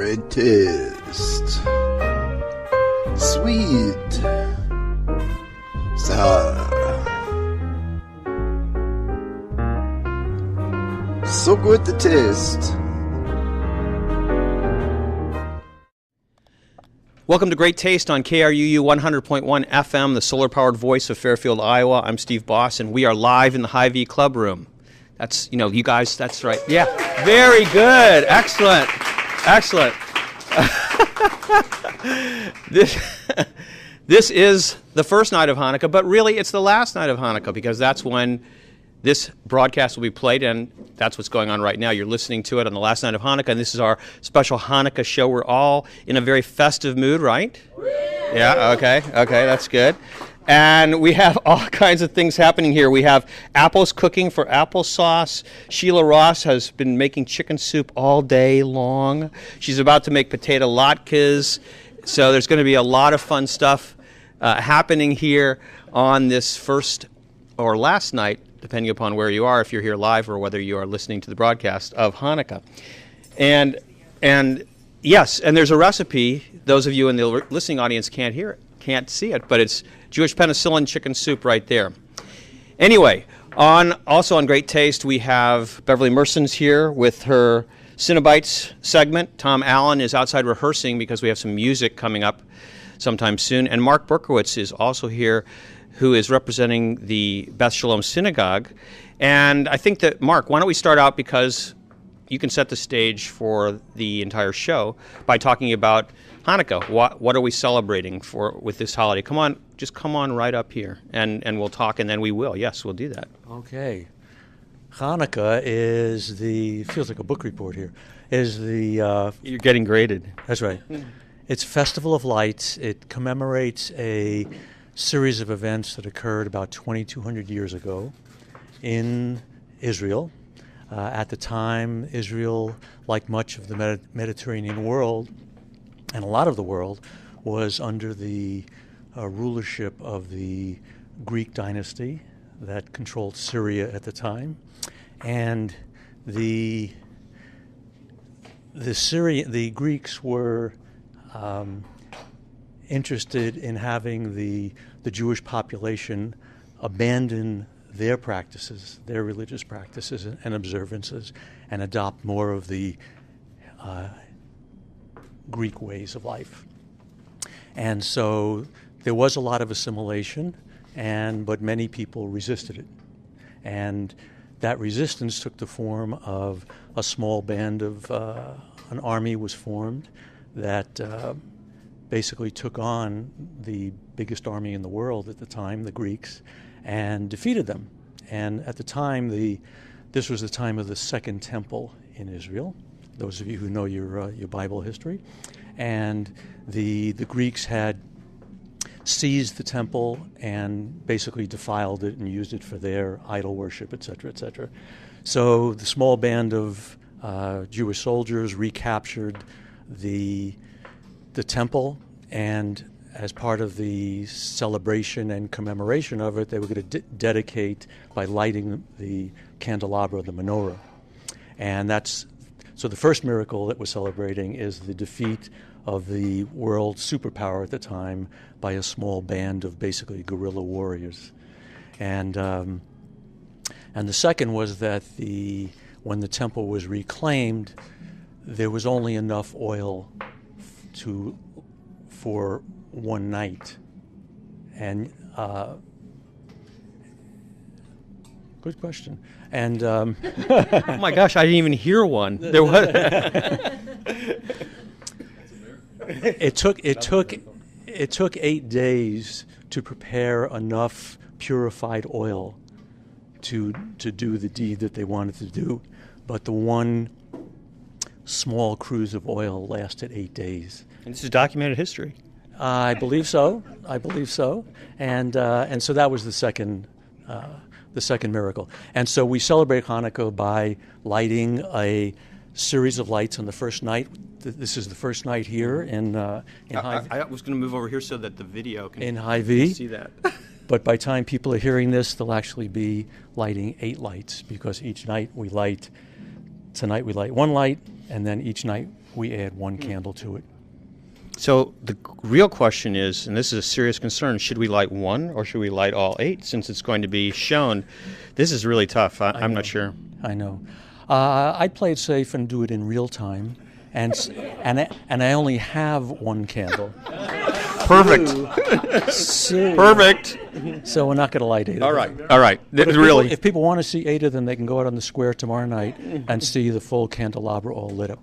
Great taste. Sweet. Sour. So good to taste. Welcome to Great Taste on KRUU 100.1 FM, the solar-powered voice of Fairfield, Iowa. I'm Steve Boss, and we are live in the Hy-Vee Club Room. That's, you guys, that's right. Yeah, very good. Excellent. Excellent. This is the first night of Hanukkah, but really it's the last night of Hanukkah because that's when this broadcast will be played, and that's what's going on right now. You're listening to it on the last night of Hanukkah, and this is our special Hanukkah show. We're all in a very festive mood, right? Yeah, okay, that's good. And we have all kinds of things happening here. We have apples cooking for applesauce. Sheila Ross has been making chicken soup all day long. She's about to make potato latkes. So there's going to be a lot of fun stuff happening here on this first or last night, depending upon where you are, if you're here live or whether you are listening to the broadcast of Hanukkah. And yes, and there's a recipe. Those of you in the listening audience can't hear it, can't see it, but it's Jewish penicillin chicken soup right there. Anyway, also on Great Taste, we have Beverly Merson's here with her Cinnabites segment. Tom Allen is outside rehearsing because we have some music coming up sometime soon. And Marc Berkowitz is also here, who is representing the Beth Shalom Synagogue. And I think that, Marc, why don't we start out, because you can set the stage for the entire show by talking about Hanukkah. What are we celebrating with this holiday? Come on, just come on right up here, and we'll talk, and then we will. Yes, we'll do that. Okay. Hanukkah feels like a book report here, You're getting graded. That's right. It's Festival of Lights. It commemorates a series of events that occurred about 2,200 years ago in Israel. At the time, Israel, like much of the Mediterranean world, and a lot of the world, was under the rulership of the Greek dynasty that controlled Syria at the time. And the Greeks were interested in having the Jewish population abandon their practices, their religious practices and observances, and adopt more of the Greek ways of life. And so there was a lot of assimilation, but many people resisted it. And that resistance took the form of a small band of an army was formed that basically took on the biggest army in the world at the time, the Greeks, and defeated them. And at the time, this was the time of the Second Temple in Israel, those of you who know your Bible history. And the Greeks had seized the temple and basically defiled it and used it for their idol worship, etc., etc. So the small band of Jewish soldiers recaptured the temple, and as part of the celebration and commemoration of it, they were going to dedicate by lighting the candelabra, the menorah. And so the first miracle that we're celebrating is the defeat of the world superpower at the time by a small band of basically guerrilla warriors. And the second was that when the temple was reclaimed, there was only enough oil for one night. And good question. And oh my gosh, I didn't even hear one. There was. It took 8 days to prepare enough purified oil to do the deed that they wanted to do, but the one small cruse of oil lasted 8 days. And this is documented history. I believe so. And so that was the second miracle. And so we celebrate Hanukkah by lighting a series of lights on the first night. This is the first night here in Hy-Vee. I was going to move over here so that the video can in Hy-Vee. See that. But by the time people are hearing this, they'll actually be lighting 8 lights, because each night we light. Tonight we light 1 light, and then each night we add one candle to it. So the real question is, and this is a serious concern, should we light one or should we light all 8 since it's going to be shown? This is really tough. I'm not sure. I know. I'd play it safe and do it in real time, and I only have one candle. Perfect. Perfect. So we're not going to light 8 of them. All right. Really. If people want to see 8 of them, they can go out on the square tomorrow night and see the full candelabra all lit up.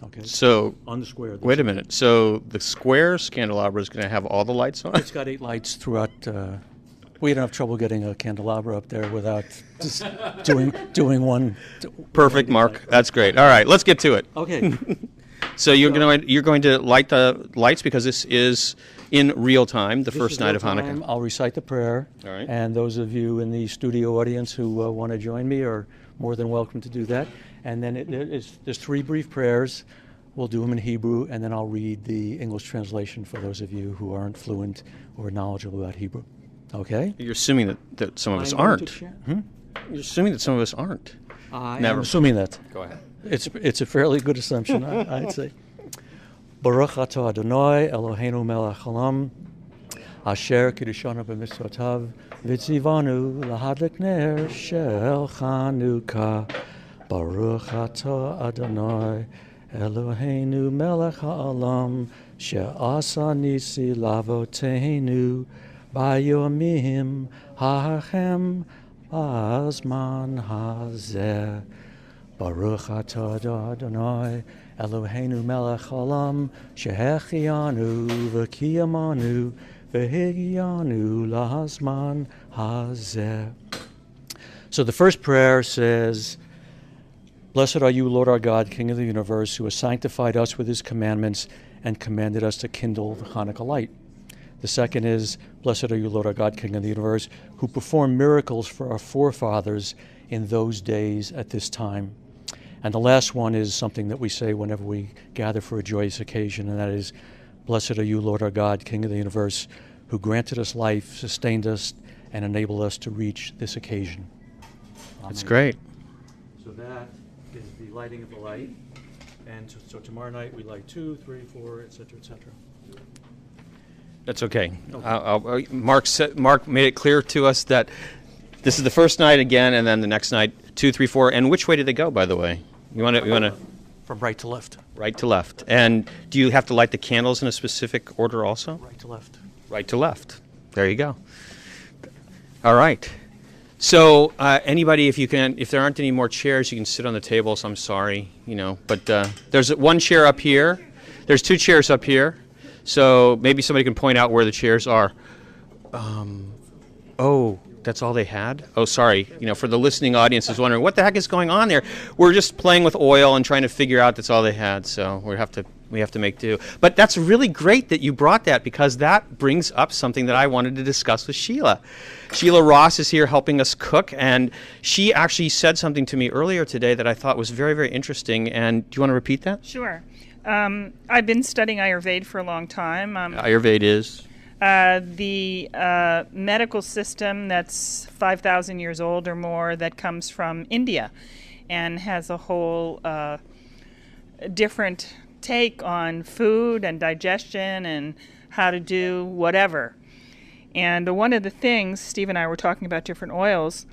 Okay. So on the square. Wait a minute. So the square's candelabra is going to have all the lights on? It's got 8 lights throughout. We don't have trouble getting a candelabra up there without just doing one. Perfect, Mark. That's great. All right, let's get to it. Okay. So you're going to light the lights because this is in real time, the first night of Hanukkah. I'll recite the prayer. All right. And those of you in the studio audience who want to join me are more than welcome to do that. And then there's 3 brief prayers. We'll do them in Hebrew, and then I'll read the English translation for those of you who aren't fluent or knowledgeable about Hebrew. Okay? You're assuming that some of us aren't. You're assuming that some of us aren't. I'm assuming that. Go ahead. It's a fairly good assumption, I'd say. Baruch atah Adonai Eloheinu melech haolam asher kiddushanu b'mitzvotav v'tzivanu lahadlik ner shel Chanukah. Baruch atah Adonai Eloheinu melech haolam she'asa nisi lavoteinu bayomim ha'achem b'zman hazeh. Baruch atah Adonai Eloheinu melech haolam shehechianu v'kiyamanu v'higianu lahazman hazeh. So the first prayer says, Blessed are you, Lord our God, King of the universe, who has sanctified us with his commandments and commanded us to kindle the Hanukkah light. The second is, Blessed are you, Lord our God, King of the universe, who performed miracles for our forefathers in those days at this time. And the last one is something that we say whenever we gather for a joyous occasion, and that is, Blessed are you, Lord our God, King of the universe, who granted us life, sustained us, and enabled us to reach this occasion. That's great. So that is the lighting of the light. And so tomorrow night we light 2, 3, 4, etc., etc. That's okay. Mark made it clear to us that this is the first night again, and then the next night 2, 3, 4. And which way do they go, by the way? You want to from right to left. Right to left. And do you have to light the candles in a specific order also? Right to left. Right to left. There you go. All right. So anybody, if there aren't any more chairs, you can sit on the tables. I'm sorry, but there's one chair up here. There's 2 chairs up here. So maybe somebody can point out where the chairs are. Oh, that's all they had? Oh, sorry. For the listening audience is wondering, what the heck is going on there? We're just playing with oil and trying to figure out that's all they had. So we have to make do. But that's really great that you brought that, because that brings up something that I wanted to discuss with Sheila. Sheila Ross is here helping us cook, and she actually said something to me earlier today that I thought was very, very interesting. And do you want to repeat that? Sure. I've been studying Ayurveda for a long time. Ayurveda is? The medical system that's 5,000 years old or more, that comes from India and has a whole different take on food and digestion and how to do whatever. And one of the things, Steve and I were talking about different oils.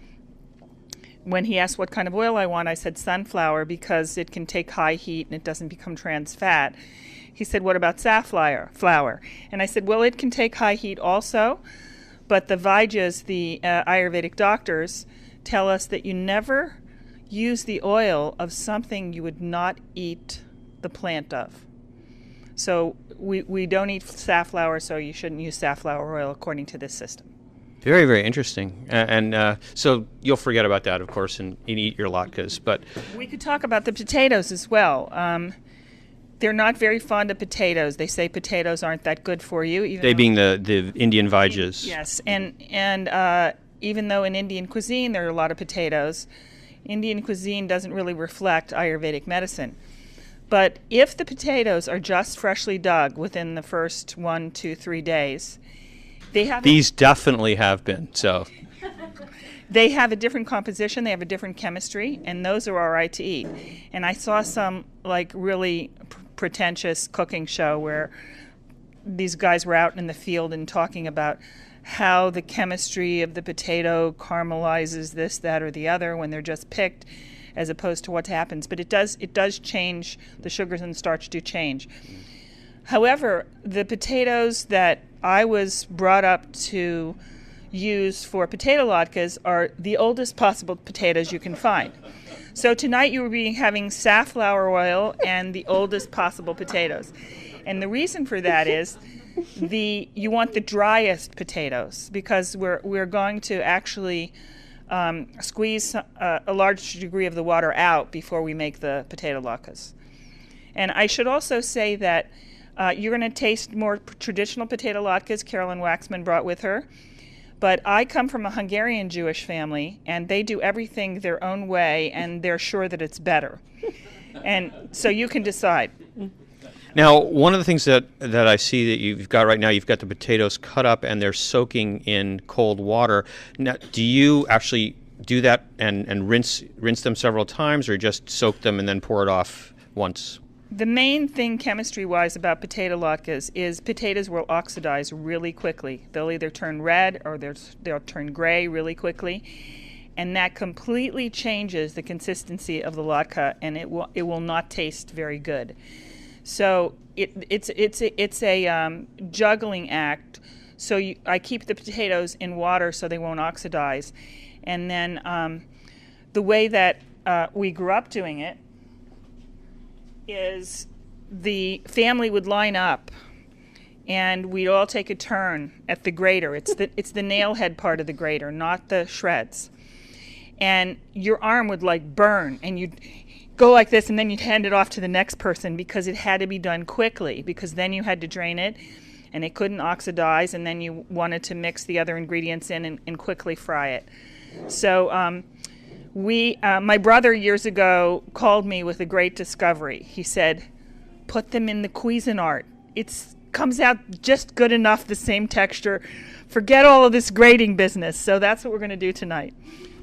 When he asked what kind of oil I want, I said sunflower, because it can take high heat and it doesn't become trans fat. He said, what about safflower? And I said, well, it can take high heat also, but the Vaidya's, the Ayurvedic doctors, tell us that you never use the oil of something you would not eat the plant of. So we don't eat safflower, so you shouldn't use safflower oil according to this system. Very, very interesting. And so you'll forget about that, of course, and eat your latkes. But we could talk about the potatoes as well. They're not very fond of potatoes. They say potatoes aren't that good for you. They being the Indian Vaidya's. Yes, and even though in Indian cuisine there are a lot of potatoes, Indian cuisine doesn't really reflect Ayurvedic medicine. But if the potatoes are just freshly dug within the first 1, 2, 3 days, they have... These definitely have been, so... They have a different composition, they have a different chemistry, and those are all right to eat. And I saw some like really pretentious cooking show where these guys were out in the field and talking about how the chemistry of the potato caramelizes this, that, or the other when they're just picked, as opposed to what happens. But it does change. The sugars and starch do change. However, the potatoes that I was brought up to use for potato latkes are the oldest possible potatoes you can find. So tonight you will be having safflower oil and the oldest possible potatoes. And the reason for that is you want the driest potatoes, because we're going to actually squeeze a large degree of the water out before we make the potato latkes. And I should also say that you're going to taste more traditional potato latkes Carolyn Waksman brought with her. But I come from a Hungarian Jewish family, and they do everything their own way, and they're sure that it's better. And so you can decide. Now, one of the things that I see that you've got right now, you've got the potatoes cut up and they're soaking in cold water. Now, do you actually do that and rinse them several times, or just soak them and then pour it off once? The main thing chemistry-wise about potato latkes is potatoes will oxidize really quickly. They'll either turn red or they'll turn gray really quickly, and that completely changes the consistency of the latke, and it will not taste very good. So it's a juggling act. So I keep the potatoes in water so they won't oxidize, and then the way that we grew up doing it is the family would line up and we'd all take a turn at the grater. It's the nail head part of the grater, not the shreds. And your arm would like burn, and you'd go like this, and then you'd hand it off to the next person, because it had to be done quickly, because then you had to drain it and it couldn't oxidize, and then you wanted to mix the other ingredients in and quickly fry it. So my brother years ago called me with a great discovery. He said, put them in the Cuisinart. It comes out just good enough, the same texture. Forget all of this grating business. So that's what we're going to do tonight.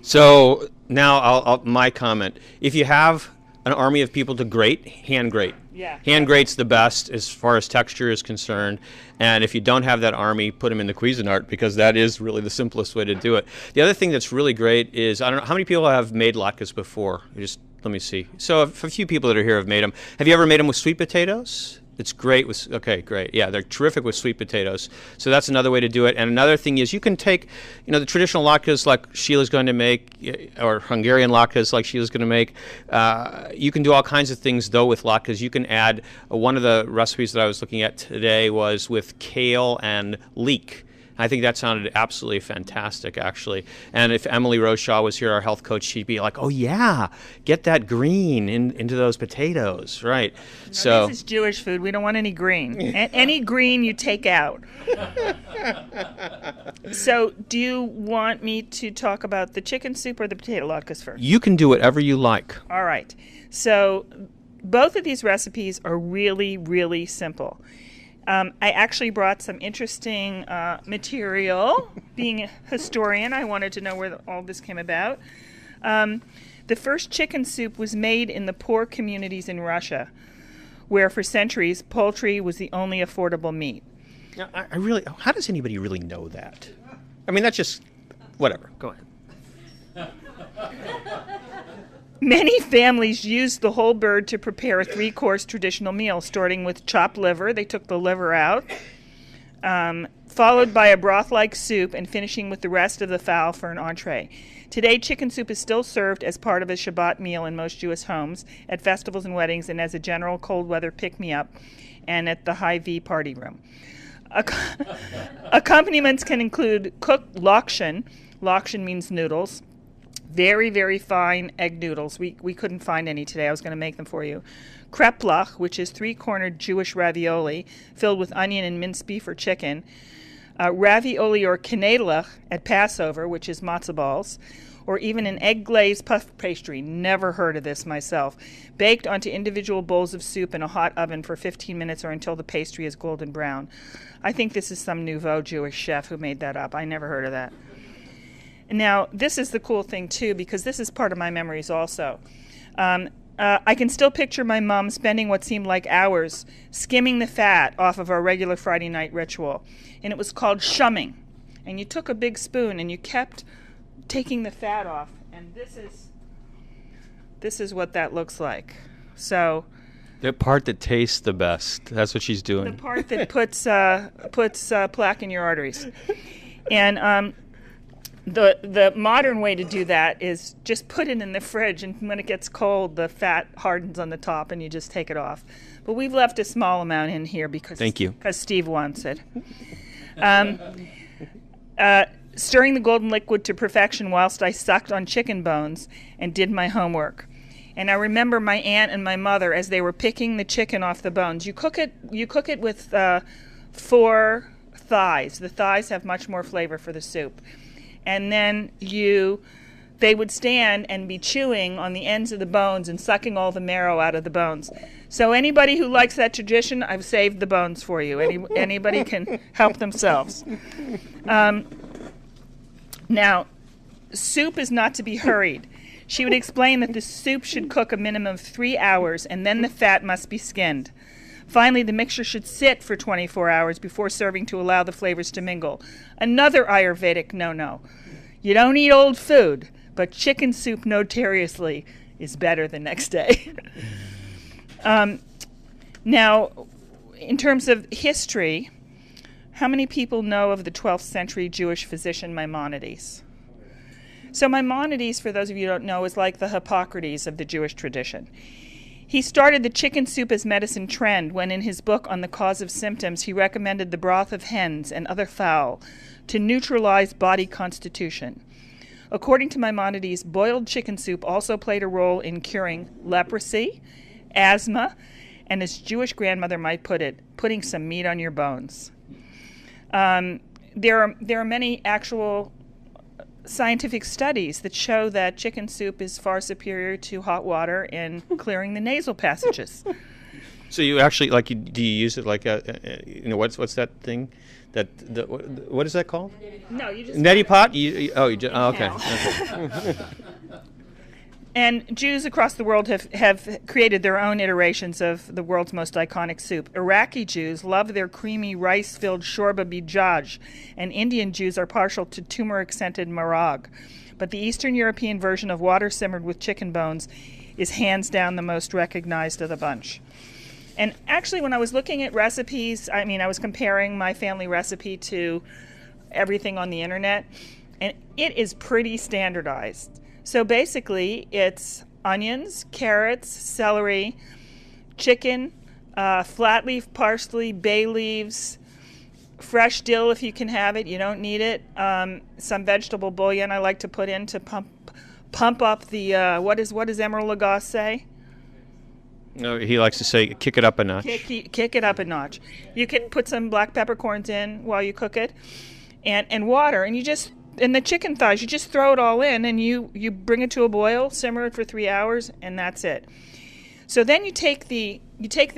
So now my comment. If you have an army of people to grate, hand grate. Yeah. Hand grate's the best as far as texture is concerned. And if you don't have that army, put them in the Cuisinart, because that is really the simplest way to do it. The other thing that's really great is, I don't know, how many people have made latkes before? Let me see. So a few people that are here have made them. Have you ever made them with sweet potatoes? It's great with, okay, great. Yeah, they're terrific with sweet potatoes. So that's another way to do it. And another thing is, you can take, the traditional latkes like Sheila's going to make, or Hungarian latkes like Sheila's going to make. You can do all kinds of things, though, with latkes. You can add, one of the recipes that I was looking at today was with kale and leek. I think that sounded absolutely fantastic, actually. And if Emily Roshaw was here, our health coach, she'd be like, oh, yeah, get that green into those potatoes, right? No, so this is Jewish food. We don't want any green. Any green you take out. So do you want me to talk about the chicken soup or the potato latkes first? You can do whatever you like. All right. So both of these recipes are really, really simple. I actually brought some interesting material. Being a historian, I wanted to know where all this came about. The first chicken soup was made in the poor communities in Russia, where for centuries poultry was the only affordable meat. Now, how does anybody really know that? I mean, that's just, whatever. Go ahead. Many families used the whole bird to prepare a 3-course traditional meal, starting with chopped liver. They took the liver out, followed by a broth-like soup, and finishing with the rest of the fowl for an entree. Today, chicken soup is still served as part of a Shabbat meal in most Jewish homes, at festivals and weddings, and as a general cold-weather pick-me-up, and at the Hy-Vee party room. Accompaniments can include cooked lakshen. Lakshen means noodles. Very, very fine egg noodles. We couldn't find any today. I was going to make them for you. Kreplach, which is 3-cornered Jewish ravioli filled with onion and minced beef or chicken. Ravioli or knedlach at Passover, which is matzah balls. Or even an egg-glazed puff pastry. Never heard of this myself. Baked onto individual bowls of soup in a hot oven for 15 minutes or until the pastry is golden brown. I think this is some nouveau Jewish chef who made that up. I never heard of that. Now, this is the cool thing, too, because this is part of my memories also. I can still picture my mom spending what seemed like hours skimming the fat off of our regular Friday night ritual. And it was called shumming. And you took a big spoon and you kept taking the fat off. And this is what that looks like. So the part that tastes the best, that's what she's doing. The part that puts plaque in your arteries. And the modern way to do that is just put it in the fridge, and when it gets cold, the fat hardens on the top, and you just take it off. But we've left a small amount in here because Steve wants it. Stirring the golden liquid to perfection whilst I sucked on chicken bones and did my homework. And I remember my aunt and my mother as they were picking the chicken off the bones. You cook it with 4 thighs. The thighs have much more flavor for the soup. And then they would stand and be chewing on the ends of the bones and sucking all the marrow out of the bones. So anybody who likes that tradition, I've saved the bones for you. Anybody can help themselves. Now, soup is not to be hurried. She would explain that the soup should cook a minimum of 3 hours, and then the fat must be skinned. Finally, the mixture should sit for 24 hours before serving to allow the flavors to mingle. Another Ayurvedic no-no. You don't eat old food, but chicken soup notoriously is better the next day. Now, in terms of history, how many people know of the 12th century Jewish physician Maimonides? So Maimonides, for those of you who don't know, is like the Hippocrates of the Jewish tradition. He started the chicken soup as medicine trend when in his book On the Cause of Symptoms he recommended the broth of hens and other fowl to neutralize body constitution. According to Maimonides, boiled chicken soup also played a role in curing leprosy, asthma, and as Jewish grandmother might put it, putting some meat on your bones. There are many actual scientific studies that show that chicken soup is far superior to hot water in clearing the nasal passages. So you actually do you use it like what's that thing what is that called? No, you just neti pot. Okay. And Jews across the world have created their own iterations of the world's most iconic soup. Iraqi Jews love their creamy rice-filled shorba bijaj, and Indian Jews are partial to turmeric-scented marag. But the Eastern European version of water simmered with chicken bones is hands down the most recognized of the bunch. And actually, when I was looking at recipes, I was comparing my family recipe to everything on the internet, and it is pretty standardized. So basically, it's onions, carrots, celery, chicken, flat leaf parsley, bay leaves, fresh dill if you can have it. You don't need it. Some vegetable bouillon I like to put in to pump up the, what does Emeril Lagasse say? No, he likes to say, kick it up a notch. Kick it up a notch. You can put some black peppercorns in while you cook it, and water, and and the chicken thighs, you just throw it all in, and you bring it to a boil, simmer it for 3 hours, and that's it. So then you take the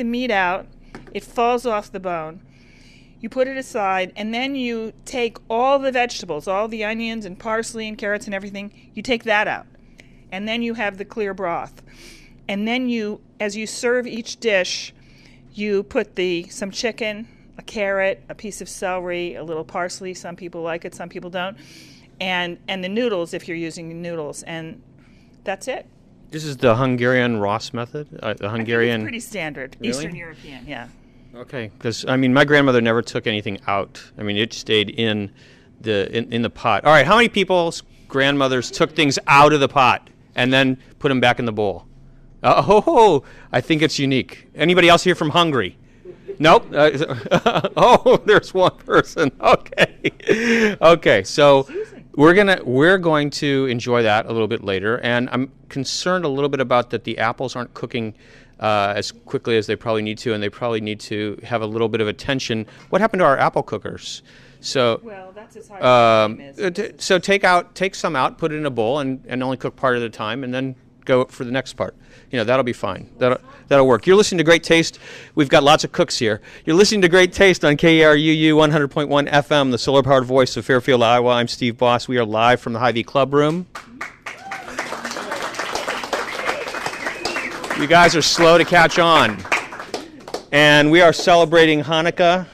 meat out, it falls off the bone, you put it aside, and then you take all the vegetables, all the onions and parsley and carrots and everything, you take that out. And then you have the clear broth. And then as you serve each dish, you put some chicken, a carrot, a piece of celery, a little parsley. Some people like it, some people don't. And the noodles, if you're using noodles. And that's it. This is the Hungarian Ross method? The Hungarian... I think it's pretty standard. Really? Eastern European, yeah. Okay, because, my grandmother never took anything out. It stayed in the pot. All right, how many people's grandmothers took things out of the pot and then put them back in the bowl? I think it's unique. Anybody else here from Hungary? Nope. There's one person. Okay. So we're going to enjoy that a little bit later, and I'm concerned a little bit about that the apples aren't cooking as quickly as they probably need to, and they probably need to have a little bit of attention. What happened to our apple cookers? So that's as hard as the game is. So take some out, put it in a bowl, and only cook part of the time, and then go for the next part. That'll be fine. That'll work. You're listening to Great Taste. We've got lots of cooks here. You're listening to Great Taste on KRUU 100.1 FM, the solar-powered voice of Fairfield, Iowa. I'm Steve Boss. We are live from the Hy-Vee Club Room. You guys are slow to catch on. And we are celebrating Hanukkah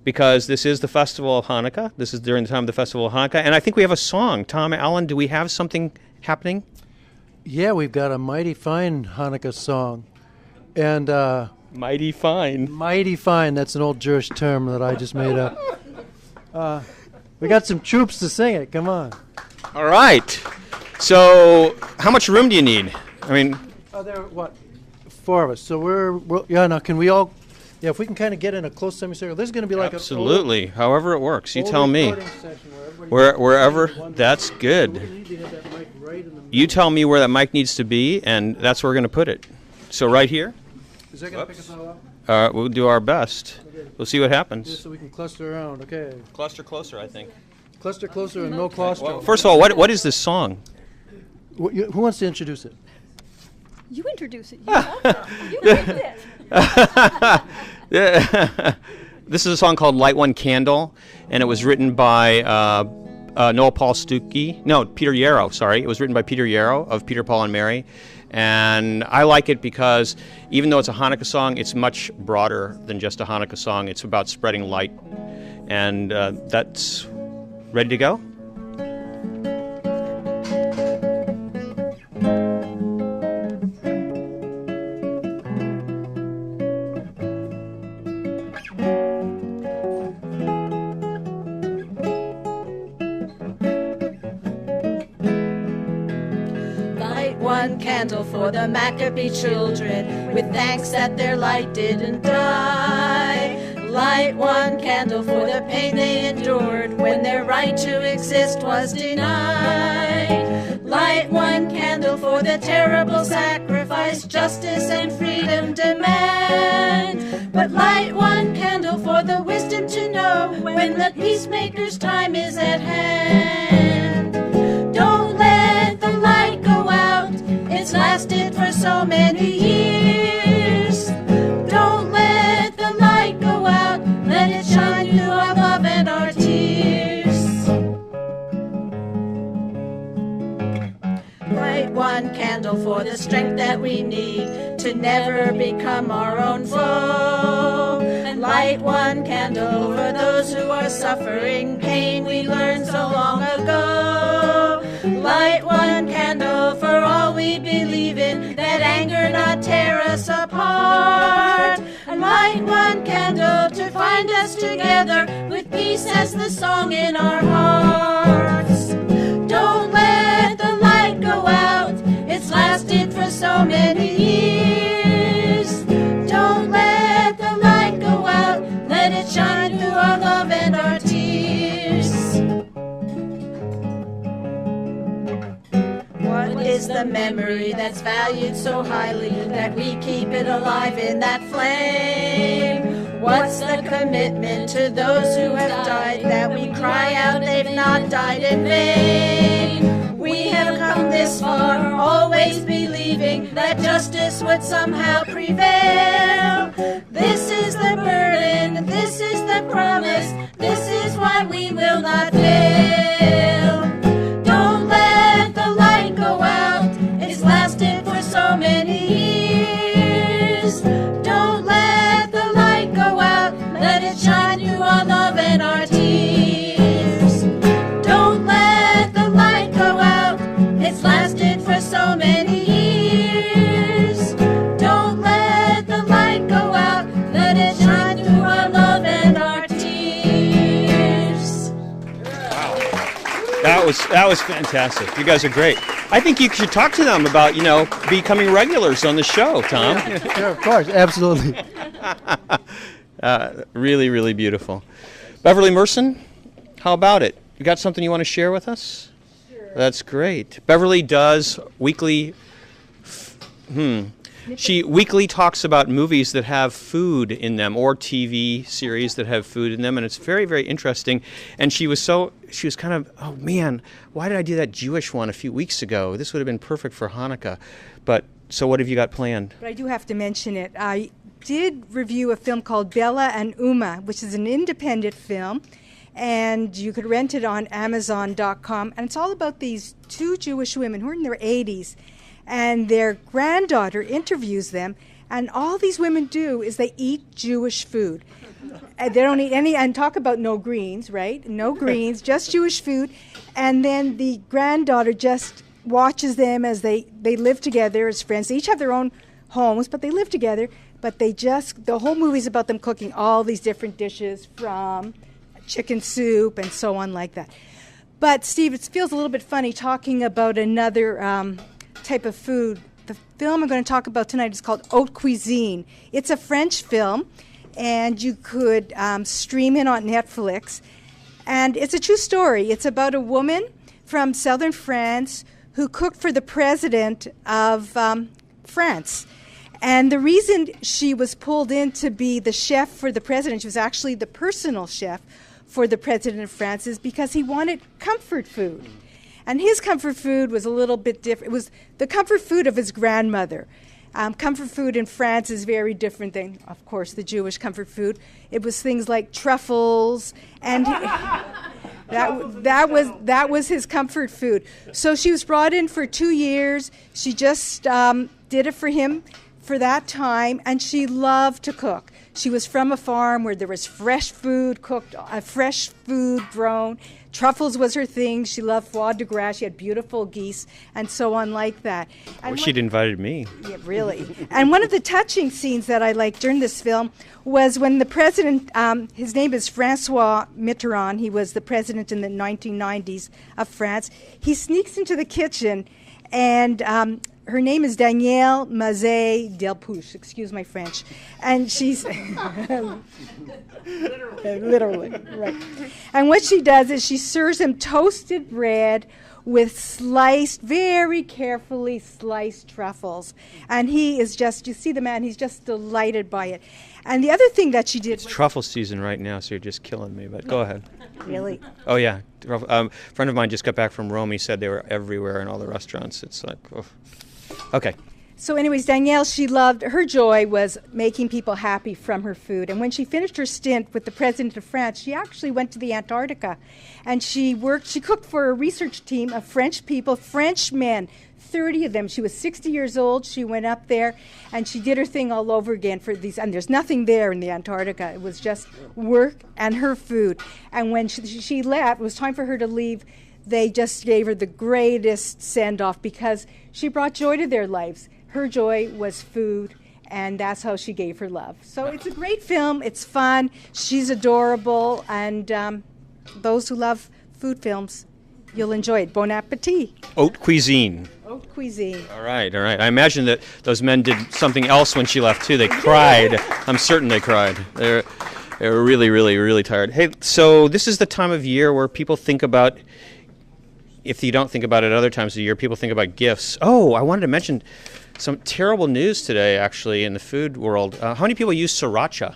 because this is the festival of Hanukkah. This is during the time of the festival of Hanukkah. And I think we have a song. Tom Allen, do we have something happening? Yeah, we've got a mighty fine Hanukkah song. And Mighty fine. Mighty fine, that's an old Jewish term that I just made up. We got some troops to sing it, come on. All right. So how much room do you need? There are, what, 4 of us. So now can we all, if we can kind of get in a close semicircle, this is going to be like absolutely, however it works. You tell me. Wherever, that's good. You tell me where that mic needs to be, and that's where we're going to put it. So right here? Is that going to pick us all up? We'll do our best. Okay. We'll see what happens. Just so we can cluster around, okay. Cluster closer, I think. Cluster closer and no cluster. Well, first of all, what is this song? Who wants to introduce it? You introduce it. You picked it. This is a song called Light One Candle, and it was written by Peter Yarrow, sorry. It was written by Peter Yarrow of Peter, Paul, and Mary. And I like it because even though it's a Hanukkah song, it's much broader than just a Hanukkah song. It's about spreading light. And that's ready to go? One candle for the Maccabee children, with thanks that their light didn't die. Light one candle for the pain they endured when their right to exist was denied. Light one candle for the terrible sacrifice justice and freedom demand. But light one candle for the wisdom to know when the peacemaker's time is at hand. Don't let the light go out, it's lasted for so many years. Don't let the light go out, let it shine through our love and our tears. Light one candle for the strength that we need to never become our own foe. And light one candle for those who are suffering pain we learned so long ago. Light one candle for all we believe in, that anger not tear us apart. And light one candle to find us together with peace as the song in our hearts. Don't let the light go out, it's lasted for so many years. Don't let the light go out, let it shine through our love and our tears. What is the memory that's valued so highly that we keep it alive in that flame? What's the commitment to those who have died that we cry out they've not died in vain? We have come this far, always believing that justice would somehow prevail. This is the burden, this is the promise, this is why we will not fail. Don't let the light go out, it's lasted for so many years. Don't let the light go out, let it shine through our love and our tears. Don't let the light go out, it's lasted for so many years. Don't let the light go out, let it shine through our love and our tears. Wow. That was fantastic. You guys are great. I think you should talk to them about, becoming regulars on the show, Tom. Sure, of course, absolutely. Really, really beautiful. Beverly Merson, how about it? You got something you want to share with us? Sure. That's great. Beverly does weekly. She weekly talks about movies that have food in them or TV series that have food in them, and it's very, very interesting. And she she was kind of, oh man, why did I do that Jewish one a few weeks ago? This would have been perfect for Hanukkah. But so what have you got planned? But I do have to mention it. I did review a film called Bella and Uma, which is an independent film, and you could rent it on Amazon.com. And it's all about these two Jewish women who are in their 80s, and their granddaughter interviews them, and all these women do is they eat Jewish food. They don't eat any, and talk about no greens, right? No greens, just Jewish food. And then the granddaughter just watches them as they live together as friends. They each have their own homes, but they live together. But the whole movie's about them cooking all these different dishes, from chicken soup and so on like that. But Steve, it feels a little bit funny talking about another type of food. The film I'm going to talk about tonight is called Haute Cuisine. It's a French film, and you could stream it on Netflix. And it's a true story. It's about a woman from southern France who cooked for the president of France. And the reason she was pulled in to be the chef for the president, she was actually the personal chef for the president of France, is because he wanted comfort food. And his comfort food was a little bit different. It was the comfort food of his grandmother. Comfort food in France is very different than, of course, the Jewish comfort food. It was things like truffles, and that was his comfort food. So she was brought in for 2 years. She just did it for him for that time, and she loved to cook. She was from a farm where there was fresh food cooked, fresh food grown. Truffles was her thing. She loved foie de gras. She had beautiful geese and so on like that. I wish she'd invited me. Yeah, really. And one of the touching scenes that I liked during this film was when the president, his name is Francois Mitterrand, he was the president in the 1990s of France. He sneaks into the kitchen, and her name is Danielle Mazet-Delpouche, excuse my French, and she's literally, right. And what she does is she serves him toasted bread with very carefully sliced truffles, and he is just, you see the man, he's just delighted by it. And the other thing that she did, it's truffle season right now, so you're just killing me. But go ahead. Really? Oh yeah, a friend of mine just got back from Rome. He said they were everywhere in all the restaurants. It's like, oh. Okay. So anyways, Danielle, her joy was making people happy from her food. And when she finished her stint with the president of France, she actually went to the Antarctica. And she cooked for a research team of French people, French men, 30 of them. She was 60 years old. She went up there, and she did her thing all over again for these. And there's nothing there in the Antarctica. It was just work and her food. And when she left, it was time for her to leave. They just gave her the greatest send-off because she brought joy to their lives. Her joy was food, and that's how she gave her love. So it's a great film. It's fun. She's adorable, and those who love food films, you'll enjoy it. Bon appetit. Haute Cuisine. Haute Cuisine. All right, all right. I imagine that those men did something else when she left, too. They cried. I'm certain they cried. They were really, really, really tired. Hey, so this is the time of year where people think about, if you don't think about it other times of the year, people think about gifts. Oh, I wanted to mention some terrible news today, actually, in the food world. How many people use sriracha?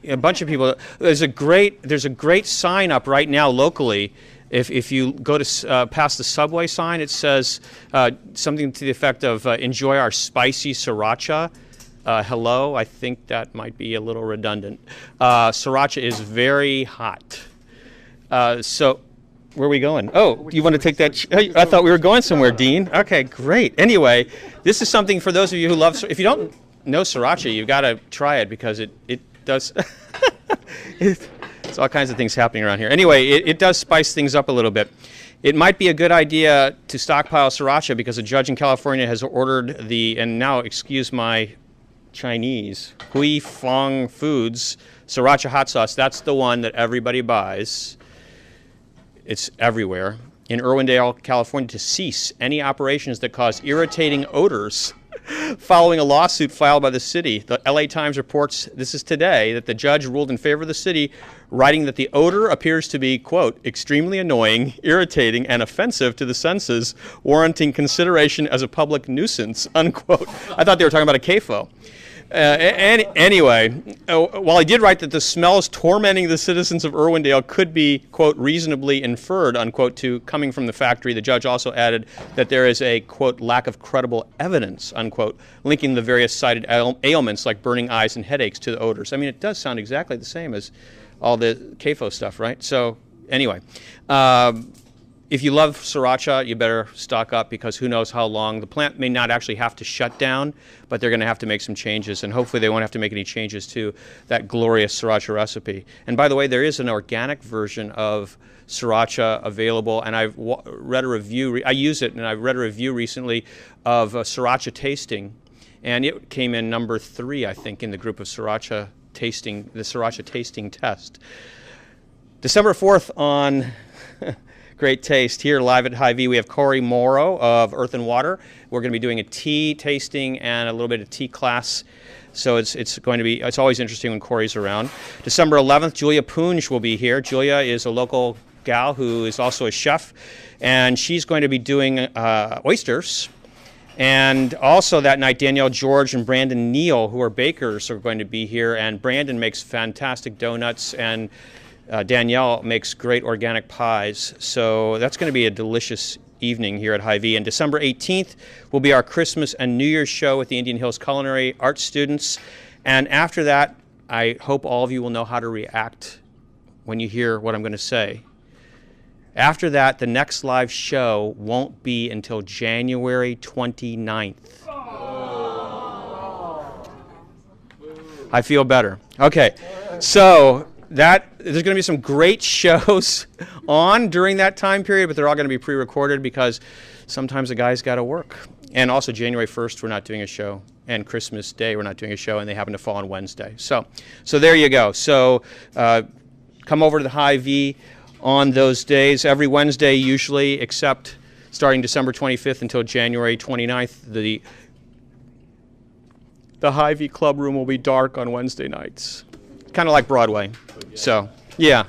A bunch of people. There's a great sign up right now locally. If you go to past the subway sign, it says something to the effect of "Enjoy our spicy sriracha." Hello, I think that might be a little redundant. Sriracha is very hot. So. Where are we going? Oh, you want to take that? I thought we were going somewhere, Dean. Okay, great. Anyway, this is something for those of you who love. If you don't know sriracha, you've got to try it because it does. It's all kinds of things happening around here. Anyway, it does spice things up a little bit. It might be a good idea to stockpile sriracha because a judge in California has ordered and now excuse my Chinese, Hui Fong Foods sriracha hot sauce. That's the one that everybody buys. It's everywhere. In Irwindale, California, to cease any operations that cause irritating odors following a lawsuit filed by the city. The LA Times reports, this is today, that the judge ruled in favor of the city, writing that the odor appears to be, quote, extremely annoying, irritating, and offensive to the senses, warranting consideration as a public nuisance, unquote. I thought they were talking about a CAFO. Anyway, while he did write that the smells tormenting the citizens of Irwindale could be, quote, reasonably inferred, unquote, to coming from the factory, the judge also added that there is a, quote, lack of credible evidence, unquote, linking the various cited ailments like burning eyes and headaches to the odors. I mean, it does sound exactly the same as all the CAFO stuff, right? So, anyway. If you love sriracha, you better stock up because who knows how long. The plant may not actually have to shut down, but they're going to have to make some changes, and hopefully they won't have to make any changes to that glorious sriracha recipe. And by the way, there is an organic version of sriracha available, and I've read a review. I use it, and I've read a review recently of sriracha tasting, and it came in number 3, I think, in the group of sriracha tasting, the sriracha tasting test. December 4th on Great Taste. Here live at Hy-Vee, we have Corey Morrow of Earth and Water. We're going to be doing a tea tasting and a little bit of tea class. So it's going to be, it's always interesting when Corey's around. December 11th, Julia Poonge will be here. Julia is a local gal who is also a chef, and she's going to be doing oysters. And also that night, Danielle George and Brandon Neal, who are bakers, are going to be here. And Brandon makes fantastic donuts, and Danielle makes great organic pies. So that's going to be a delicious evening here at Hy-Vee. And December 18th will be our Christmas and New Year's show with the Indian Hills Culinary Arts students. And after that, I hope all of you will know how to react when you hear what I'm going to say. After that, the next live show won't be until January 29th. I feel better. Okay, so there's going to be some great shows on during that time period, but they're all going to be pre-recorded because sometimes the guys got to work. And also January 1st, we're not doing a show, and Christmas Day, we're not doing a show, and they happen to fall on Wednesday. So there you go. So come over to the Hy-Vee on those days, every Wednesday usually, except starting December 25th until January 29th, the Hy-Vee Club Room will be dark on Wednesday nights. Kind of like Broadway. So, yeah,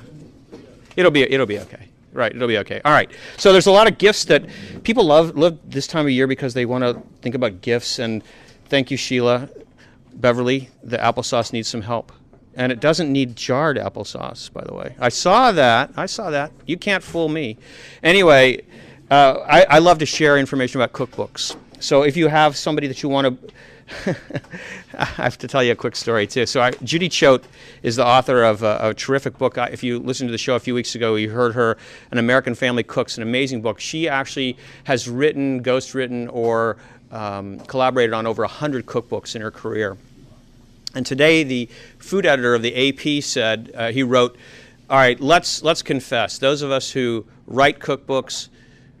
it'll be okay. Right, it'll be okay. All right. So there's a lot of gifts that people love this time of year because they want to think about gifts. And thank you, Sheila. Beverly, the applesauce needs some help. And it doesn't need jarred applesauce, by the way. I saw that. You can't fool me. Anyway, I love to share information about cookbooks. So if you have somebody that you want to... I have to tell you a quick story, too. So Judy Choate is the author of a terrific book. If you listened to the show a few weeks ago, you heard her, An American Family Cooks, an amazing book. She actually has written, ghostwritten, or collaborated on over 100 cookbooks in her career. And today, the food editor of the AP said, he wrote, all right, let's confess. Those of us who write cookbooks,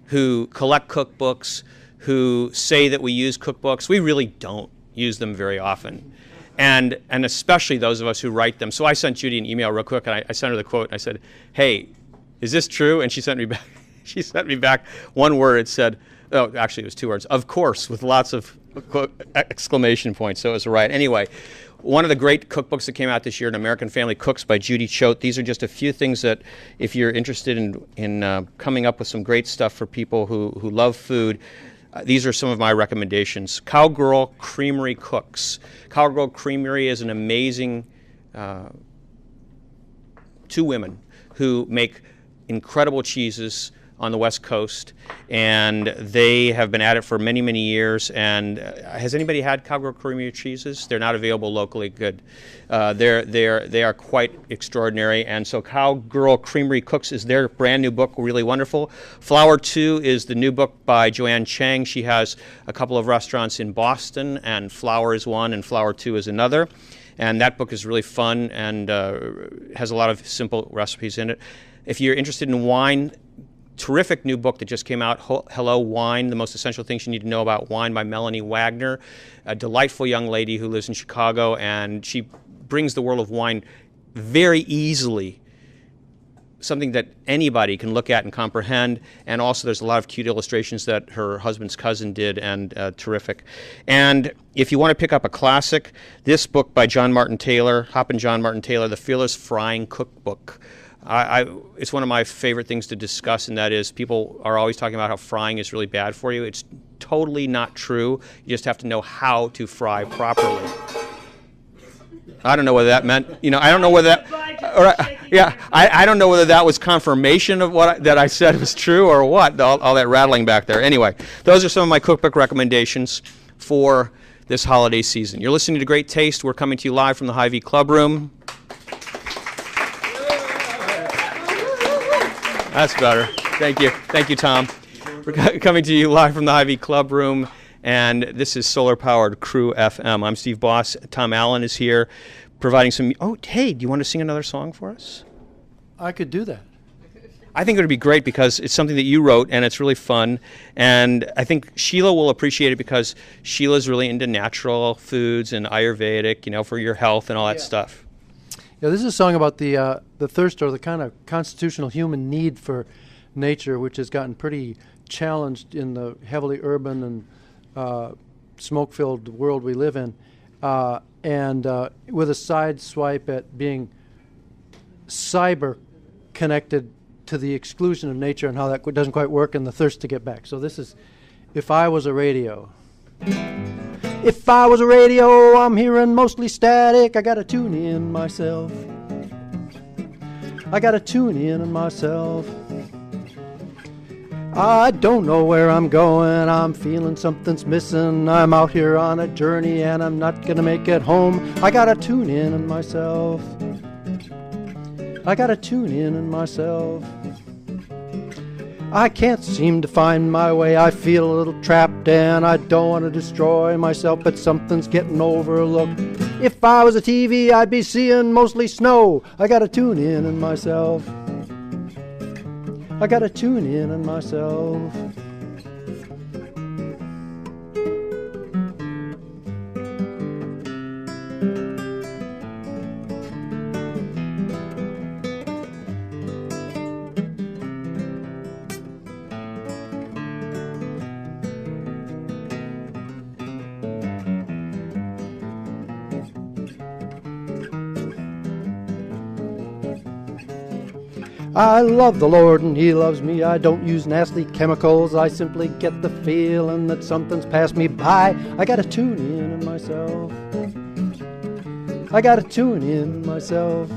who collect cookbooks, who say that we use cookbooks, we really don't use them very often. And especially those of us who write them. So I sent Judy an email real quick, and I sent her the quote, and I said, hey, is this true? And she sent me back one word. It said, oh, actually it was 2 words, of course, with lots of exclamation points, so it was right. Anyway, one of the great cookbooks that came out this year, An American Family Cooks by Judy Choate. These are just a few things that, if you're interested in coming up with some great stuff for people who love food, these are some of my recommendations. Cowgirl Creamery Cooks. Cowgirl Creamery is an amazing 2 women who make incredible cheeses on the West Coast, and they have been at it for many, many years. And has anybody had Cowgirl Creamery cheeses? They're not available locally. Good. They are quite extraordinary. And so Cowgirl Creamery Cooks is their brand new book, really wonderful. Flour 2 is the new book by Joanne Chang. She has a couple of restaurants in Boston, and Flour is one, and Flour 2 is another. And that book is really fun and has a lot of simple recipes in it. If you're interested in wine, terrific new book that just came out, Hello Wine, The Most Essential Things You Need to Know About Wine by Melanie Wagner, a delightful young lady who lives in Chicago, and she brings the world of wine very easily, something that anybody can look at and comprehend. And also there's a lot of cute illustrations that her husband's cousin did, and terrific. And if you want to pick up a classic, this book by John Martin Taylor, Hoppin' John Martin Taylor, The Fearless Frying Cookbook. It's one of my favorite things to discuss, and that is people are always talking about how frying is really bad for you. It's totally not true. You just have to know how to fry properly. I don't know whether that meant, I don't know whether that, I don't know whether that was confirmation of that I said was true or what, all that rattling back there. Anyway, those are some of my cookbook recommendations for this holiday season. You're listening to Great Taste. We're coming to you live from the Hy-Vee Club Room. That's better. Thank you. Thank you, Tom. We're coming to you live from the Hy-Vee Club Room, and this is Solar-Powered Crew FM. I'm Steve Boss. Tom Allen is here providing some... Oh, hey, do you want to sing another song for us? I could do that. I think it would be great because it's something that you wrote, and it's really fun. And I think Sheila will appreciate it because Sheila's really into natural foods and Ayurvedic, for your health and all that stuff. Yeah, this is a song about the thirst, or the kind of constitutional human need for nature, which has gotten pretty challenged in the heavily urban and smoke-filled world we live in, and with a side swipe at being cyber-connected to the exclusion of nature and how that doesn't quite work, and the thirst to get back. So this is If I Was a Radio. If I was a radio, I'm hearing mostly static. I gotta tune in myself. I gotta tune in myself. I don't know where I'm going. I'm feeling something's missing. I'm out here on a journey and I'm not gonna make it home. I gotta tune in myself. I gotta tune in myself. I can't seem to find my way. I feel a little trapped and I don't want to destroy myself, but something's getting overlooked. If I was a TV, I'd be seeing mostly snow. I gotta tune in myself. I gotta tune in myself. I love the Lord and He loves me. I don't use nasty chemicals. I simply get the feeling that something's passed me by. I gotta tune in myself. I gotta tune in myself.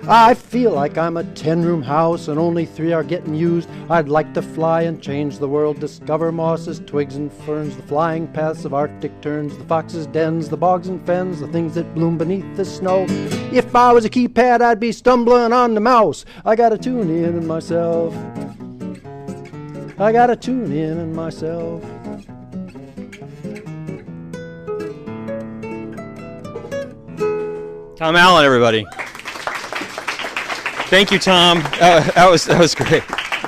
I feel like I'm a 10-room house and only 3 are getting used. I'd like to fly and change the world, discover mosses, twigs and ferns, the flying paths of Arctic terns, the foxes' dens, the bogs and fens, the things that bloom beneath the snow. If I was a keypad, I'd be stumbling on the mouse. I gotta tune in myself. I gotta tune in myself. Tom Allen, everybody. Thank you, Tom. That was great.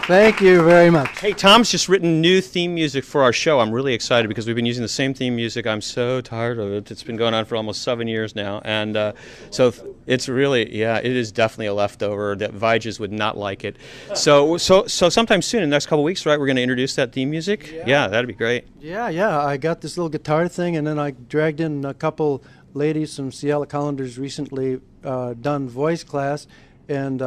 Thank you very much. Hey, Tom's just written new theme music for our show. I'm really excited because we've been using the same theme music. I'm so tired of it. It's been going on for almost 7 years now. And so it's really, it is definitely a leftover that Viges would not like it. So sometime soon, in the next couple of weeks, right, we're going to introduce that theme music? Yeah, that'd be great. Yeah. I got this little guitar thing, and then I dragged in a couple ladies from Seattle Callender's recently done voice class. And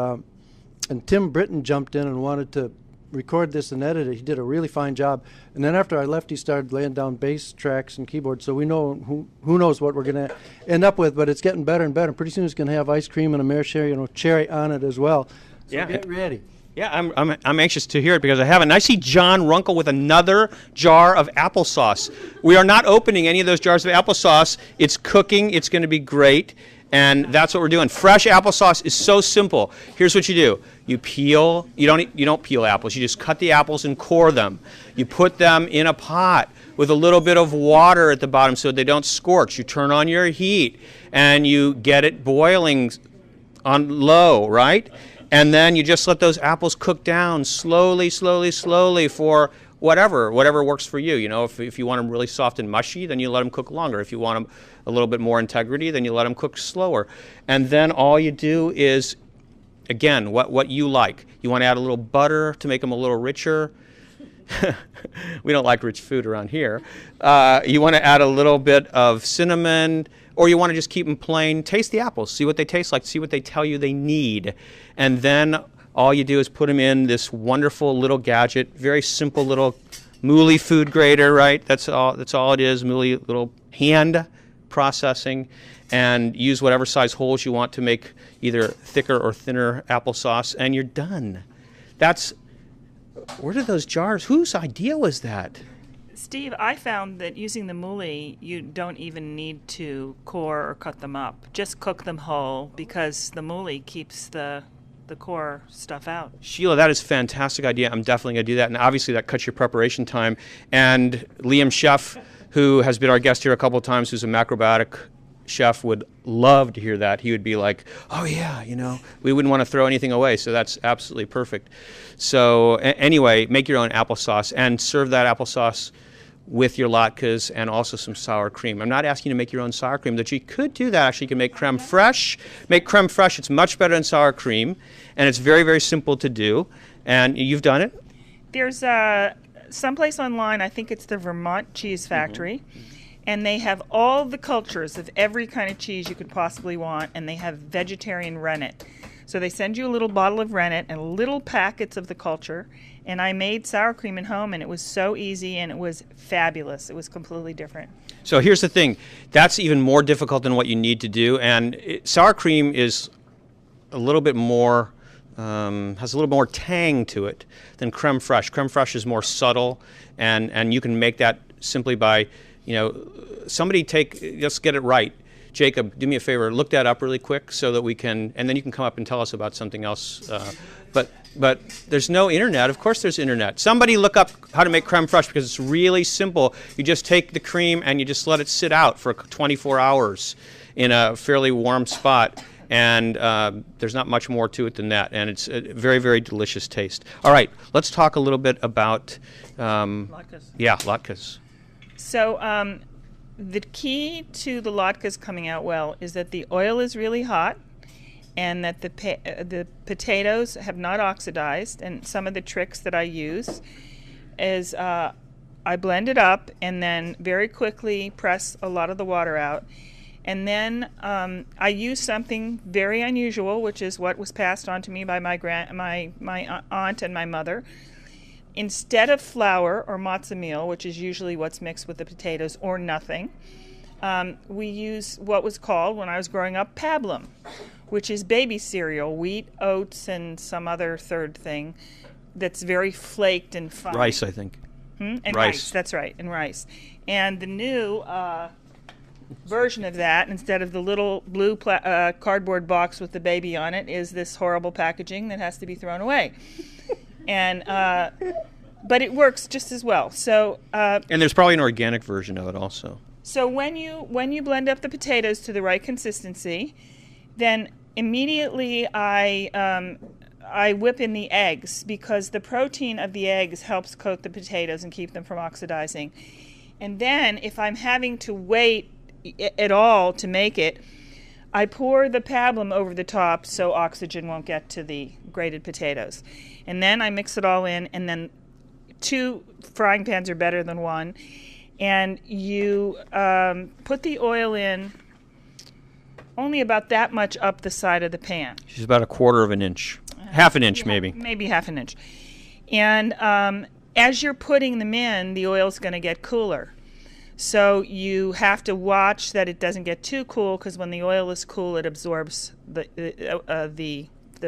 Tim Britton jumped in and wanted to record this and edit it. He did a really fine job. And then after I left, he started laying down bass tracks and keyboards. So we know who knows what we're going to end up with. But it's getting better and better. And pretty soon it's going to have ice cream and a maraschino cherry on it as well. So get ready. Yeah, I'm anxious to hear it because I haven't. And I see John Runkle with another jar of applesauce. We are not opening any of those jars of applesauce. It's cooking. It's going to be great. And that's what we're doing. Fresh applesauce is so simple. Here's what you do. You peel. You don't peel apples. You just cut the apples and core them. You put them in a pot with a little bit of water at the bottom so they don't scorch. You turn on your heat and you get it boiling on low, right? And then you just let those apples cook down slowly for whatever works for you. If you want them really soft and mushy, then you let them cook longer. If you want them a little bit more integrity, then you let them cook slower. And then all you do is, again, what you like. You want to add a little butter to make them a little richer. We don't like rich food around here. You want to add a little bit of cinnamon, or you want to just keep them plain. Taste the apples. See what they taste like. See what they tell you they need. And then all you do is put them in this wonderful little gadget, very simple little Mouli food grater, right? That's all it is. Mouli little hand processing, and use whatever size holes you want to make either thicker or thinner applesauce, and you're done. Where did those jars, whose idea was that? Steve, I found that using the Mouli, you don't even need to core or cut them up. Just cook them whole, because the Mouli keeps the core stuff out. Sheila, that is a fantastic idea. I'm definitely going to do that. And obviously that cuts your preparation time. And Liam Chef, who has been our guest here a couple of times, who's a macrobiotic chef, would love to hear that. He would be like, oh yeah, we wouldn't want to throw anything away. So that's absolutely perfect. So anyway, make your own applesauce and serve that applesauce with your latkes and also some sour cream. I'm not asking you to make your own sour cream, but you could do that. Actually, you can make creme fraiche. Make creme fraiche. It's much better than sour cream, and it's very, very simple to do. And you've done it? There's someplace online, I think it's the Vermont Cheese Factory, and they have all the cultures of every kind of cheese you could possibly want, and they have vegetarian rennet. So they send you a little bottle of rennet and little packets of the culture, and I made sour cream at home, and it was so easy, and it was fabulous. It was completely different. So here's the thing. That's even more difficult than what you need to do, and sour cream is a little bit more, has a little more tang to it than creme fraiche. Creme fraiche is more subtle, and you can make that simply by, let's get it right. Jacob, do me a favor, look that up really quick so that we can, and then you can come up and tell us about something else. But there's no internet. Of course there's internet. Somebody look up how to make creme fraiche, because it's really simple. You just take the cream and you just let it sit out for 24 hours in a fairly warm spot. And there's not much more to it than that. And it's a very, very delicious taste. All right, let's talk a little bit about Latkes. Yeah, latkes. So the key to the latkes coming out well is that the oil is really hot, and that the potatoes have not oxidized. And some of the tricks that I use is I blend it up and then very quickly press a lot of the water out. And then I use something very unusual, which is what was passed on to me by my aunt and my mother. Instead of flour or matzo meal, which is usually what's mixed with the potatoes, or nothing, we use what was called, when I was growing up, pablum, which is baby cereal, wheat, oats, and some other third thing that's very flaked and fine. Rice, I think. And rice, that's right, and rice. And the new version of that, instead of the little blue cardboard box with the baby on it, is this horrible packaging that has to be thrown away. And but it works just as well. So and there's probably an organic version of it also. So when you blend up the potatoes to the right consistency, then immediately I whip in the eggs, because the protein of the eggs helps coat the potatoes and keep them from oxidizing. And then if I'm having to wait at all to make it, I pour the pablum over the top so oxygen won't get to the grated potatoes. And then I mix it all in, and then 2 frying pans are better than 1. And you put the oil in only about that much up the side of the pan. She's about 1/4 of an inch. Half an inch, maybe. Maybe half an inch. And as you're putting them in, the oil's going to get cooler. So you have to watch that it doesn't get too cool, because when the oil is cool, it absorbs the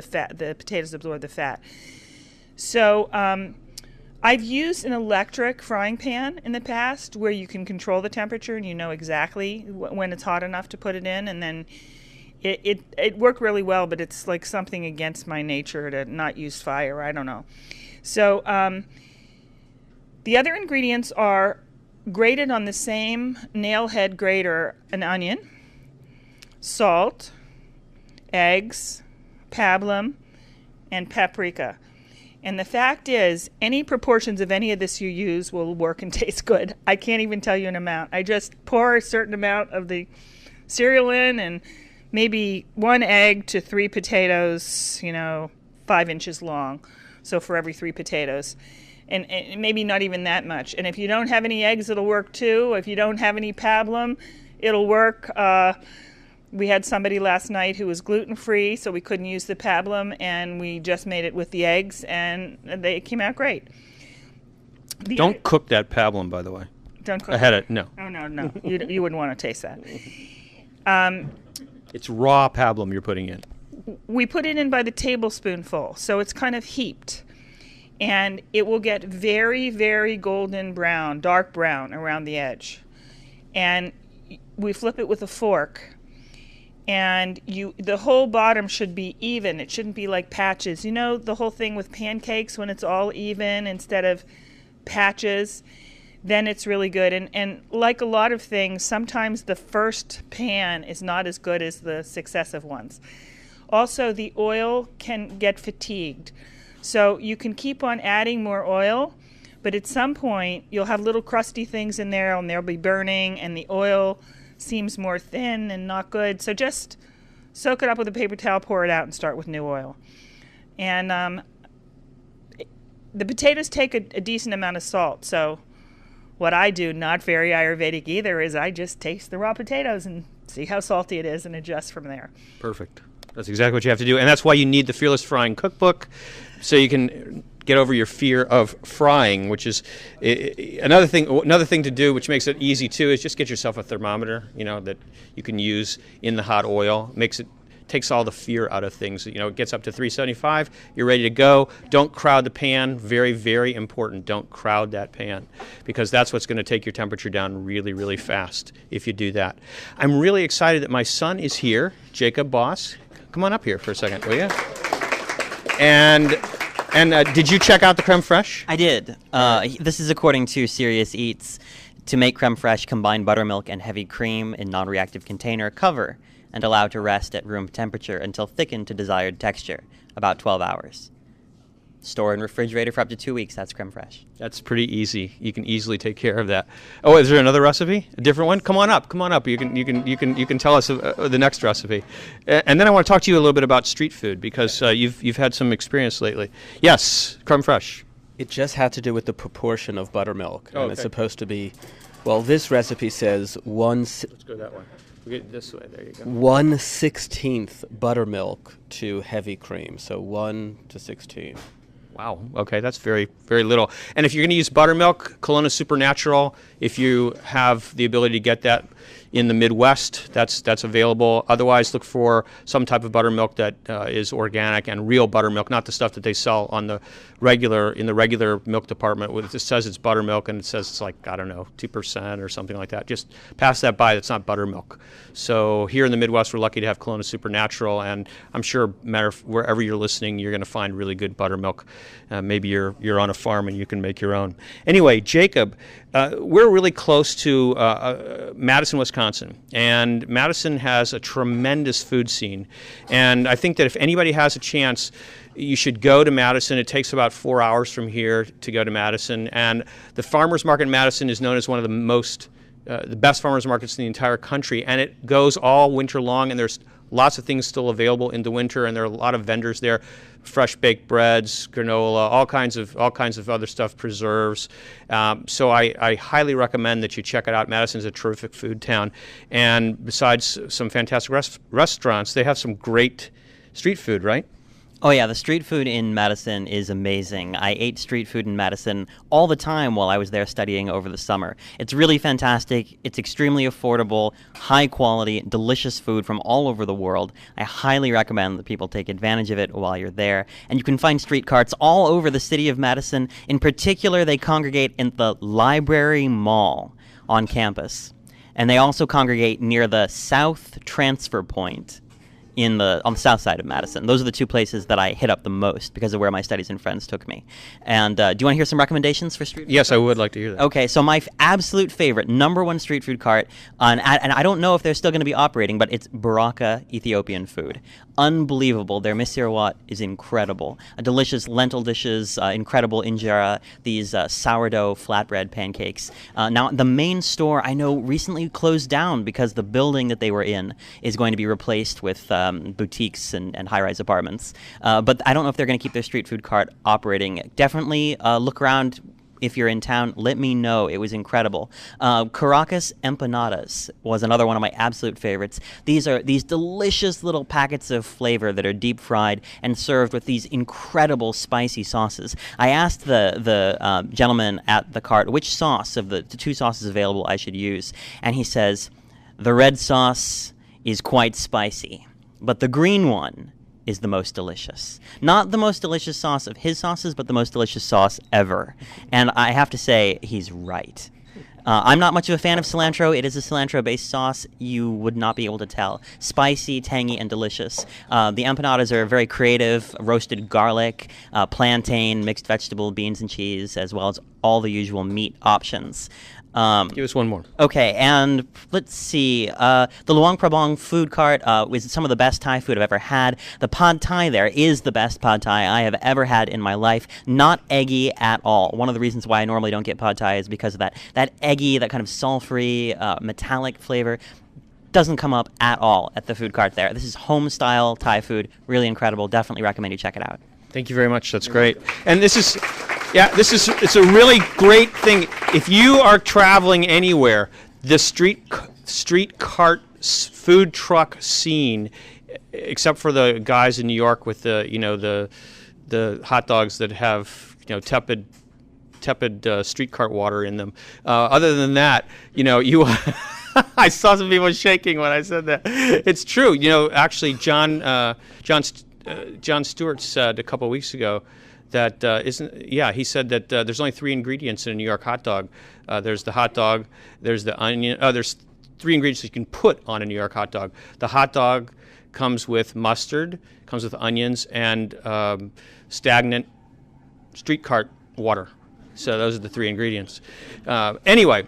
fat. The potatoes absorb the fat. So I've used an electric frying pan in the past, where you can control the temperature and you know exactly when it's hot enough to put it in, and then it worked really well. But it's like something against my nature to not use fire. I don't know. So the other ingredients are grated on the same nail head grater: an onion, salt, eggs, pablum, and paprika. And the fact is, any proportions of any of this you use will work and taste good. I can't even tell you an amount. I just pour a certain amount of the cereal in, and maybe 1 egg to 3 potatoes, 5 inches long. So for every 3 potatoes. And maybe not even that much. And if you don't have any eggs, it'll work too. If you don't have any pablum, it'll work. We had somebody last night who was gluten-free, so we couldn't use the pablum, and we just made it with the eggs, and they came out great. Don't cook that pablum, by the way. Don't cook I had it. No. Oh, no. You wouldn't want to taste that. It's raw pablum you're putting in. We put it in by the tablespoonful, so it's kind of heaped. And it will get very, very golden brown, dark brown around the edge. And we flip it with a fork. And the whole bottom should be even. It shouldn't be like patches. You know the whole thing with pancakes when it's all even instead of patches? Then it's really good. And like a lot of things, sometimes the first pan is not as good as the successive ones. Also, the oil can get fatigued. So you can keep on adding more oil, but at some point you'll have little crusty things in there and they'll be burning and the oil seems more thin and not good. So just soak it up with a paper towel, pour it out, and start with new oil. And the potatoes take a decent amount of salt. So what I do, not very Ayurvedic either, is I just taste the raw potatoes and see how salty it is and adjust from there. Perfect. That's exactly what you have to do. And that's why you need the Fearless Frying Cookbook, so you can get over your fear of frying, which is another thing to do, which makes it easy too, is just get yourself a thermometer, that you can use in the hot oil. Takes all the fear out of things. It gets up to 375. You're ready to go. Don't crowd the pan. Very, very important. Don't crowd that pan, because that's what's going to take your temperature down really, really fast if you do that. I'm really excited that my son is here, Jacob Boss. Come on up here for a second, will you? And did you check out the creme fraiche? I did. This is according to Serious Eats. To make creme fraiche, combine buttermilk and heavy cream in non-reactive container, cover, and allow to rest at room temperature until thickened to desired texture, about 12 hours. Store in refrigerator for up to 2 weeks. That's creme fraiche. That's pretty easy. You can easily take care of that. Oh, is there another recipe? A different one? Come on up. You can tell us the next recipe. And then I want to talk to you a little bit about street food, because you've had some experience lately. Yes, creme fraiche. It just had to do with the proportion of buttermilk, and okay. It's supposed to be. Well, this recipe says Let's go that way. We get this way. There you go. 1/16 buttermilk to heavy cream, so 1:16. Wow. Okay, that's very, very little. And if you're going to use buttermilk, Kelowna Supernatural, if you have the ability to get that in the Midwest, that's available. Otherwise, look for some type of buttermilk that is organic and real buttermilk, not the stuff that they sell in the regular milk department. It just says it's buttermilk and it says it's like, I don't know, 2% or something like that. Just pass that by. That's not buttermilk. So here in the Midwest, we're lucky to have Kelowna Supernatural, and I'm sure wherever you're listening, you're going to find really good buttermilk. Maybe you're on a farm and you can make your own. Anyway, Jacob, we're really close to Madison, Wisconsin, and Madison has a tremendous food scene. And I think that if anybody has a chance, you should go to Madison. It takes about 4 hours from here to go to Madison. And the farmers market in Madison is known as one of the best farmers markets in the entire country. And it goes all winter long, and there's lots of things still available in the winter, and there are a lot of vendors there, fresh baked breads, granola, all kinds of other stuff, preserves. So I highly recommend that you check it out. Madison's a terrific food town, and besides some fantastic restaurants, they have some great street food, right? Oh yeah, the street food in Madison is amazing. I ate street food in Madison all the time while I was there studying over the summer. It's really fantastic. It's extremely affordable, high quality, delicious food from all over the world. I highly recommend that people take advantage of it while you're there. And you can find street carts all over the city of Madison. In particular, they congregate in the Library Mall on campus. And they also congregate near the South Transfer Point on the south side of Madison. Those are the two places that I hit up the most because of where my studies and friends took me. And do you want to hear some recommendations for street food? Yes, I would like to hear that. Okay, so my absolute favorite, number one street food cart, and I don't know if they're still going to be operating, but it's Baraka Ethiopian food. Unbelievable. Their misirwat is incredible. Delicious lentil dishes, incredible injera, these sourdough flatbread pancakes. Now, the main store I know recently closed down because the building that they were in is going to be replaced with boutiques and high-rise apartments. But I don't know if they're going to keep their street food cart operating. Definitely look around if you're in town, let me know. It was incredible. Caracas empanadas was another one of my absolute favorites. These are these delicious little packets of flavor that are deep fried and served with these incredible spicy sauces. I asked the gentleman at the cart which sauce of the two sauces available I should use, and he says, the red sauce is quite spicy, but the green one is the most delicious. Not the most delicious sauce of his sauces, but the most delicious sauce ever. And I have to say, he's right. I'm not much of a fan of cilantro. It is a cilantro-based sauce. You would not be able to tell. Spicy, tangy, and delicious. The empanadas are very creative. Roasted garlic, plantain, mixed vegetable, beans and cheese, as well as all the usual meat options. Give us one more. Okay, and let's see. The Luang Prabang food cart was some of the best Thai food I've ever had. The pad Thai there is the best pad Thai I have ever had in my life. Not eggy at all. One of the reasons why I normally don't get pad Thai is because of that eggy, that kind of sulfury, metallic flavor. Doesn't come up at all at the food cart there. This is home-style Thai food. Really incredible. Definitely recommend you check it out. Thank you very much. That's great. And it's a really great thing. If you are traveling anywhere, the street cart food truck scene, except for the guys in New York with the hot dogs that have tepid street cart water in them. Other than that, you. I saw some people shaking when I said that. It's true. Actually, John Stewart said a couple of weeks ago that he said that there's only 3 ingredients in a New York hot dog. There's the hot dog, there's the onion, there's 3 ingredients you can put on a New York hot dog. The hot dog comes with mustard, comes with onions, and stagnant street cart water. So those are the 3 ingredients. Anyway,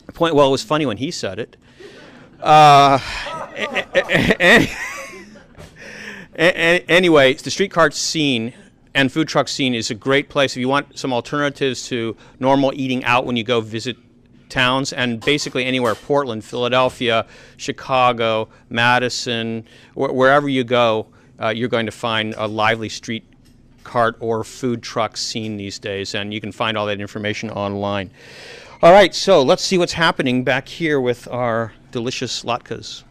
it was funny when he said it. Anyway, the street cart scene and food truck scene is a great place if you want some alternatives to normal eating out when you go visit towns, and basically anywhere, Portland, Philadelphia, Chicago, Madison, wherever you go, you're going to find a lively street cart or food truck scene these days, and you can find all that information online. All right, so let's see what's happening back here with our delicious latkes.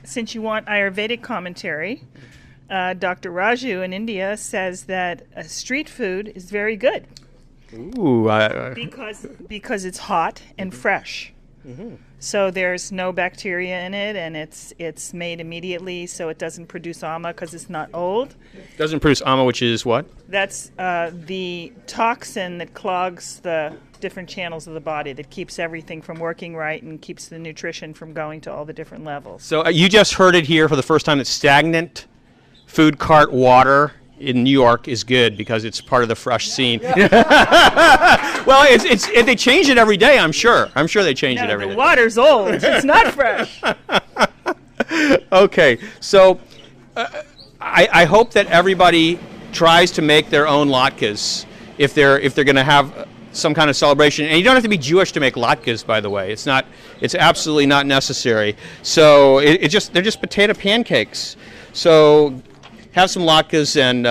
Since you want Ayurvedic commentary, Dr. Raju in India says that street food is very good. Ooh, because it's hot and fresh. Mm-hmm. So there's no bacteria in it, and it's made immediately, so it doesn't produce ama because it's not old. Doesn't produce ama, which is what? That's the toxin that clogs the different channels of the body, that keeps everything from working right and keeps the nutrition from going to all the different levels. So you just heard it here for the first time that stagnant food cart water in New York is good because it's part of the fresh scene. Well, they change it every day, I'm sure. I'm sure they change it every day. The water's old. It's not fresh. Okay, so I hope that everybody tries to make their own latkes if they're going to have some kind of celebration. And you don't have to be Jewish to make latkes, by the way. It's absolutely not necessary. So they're just potato pancakes. So have some latkes and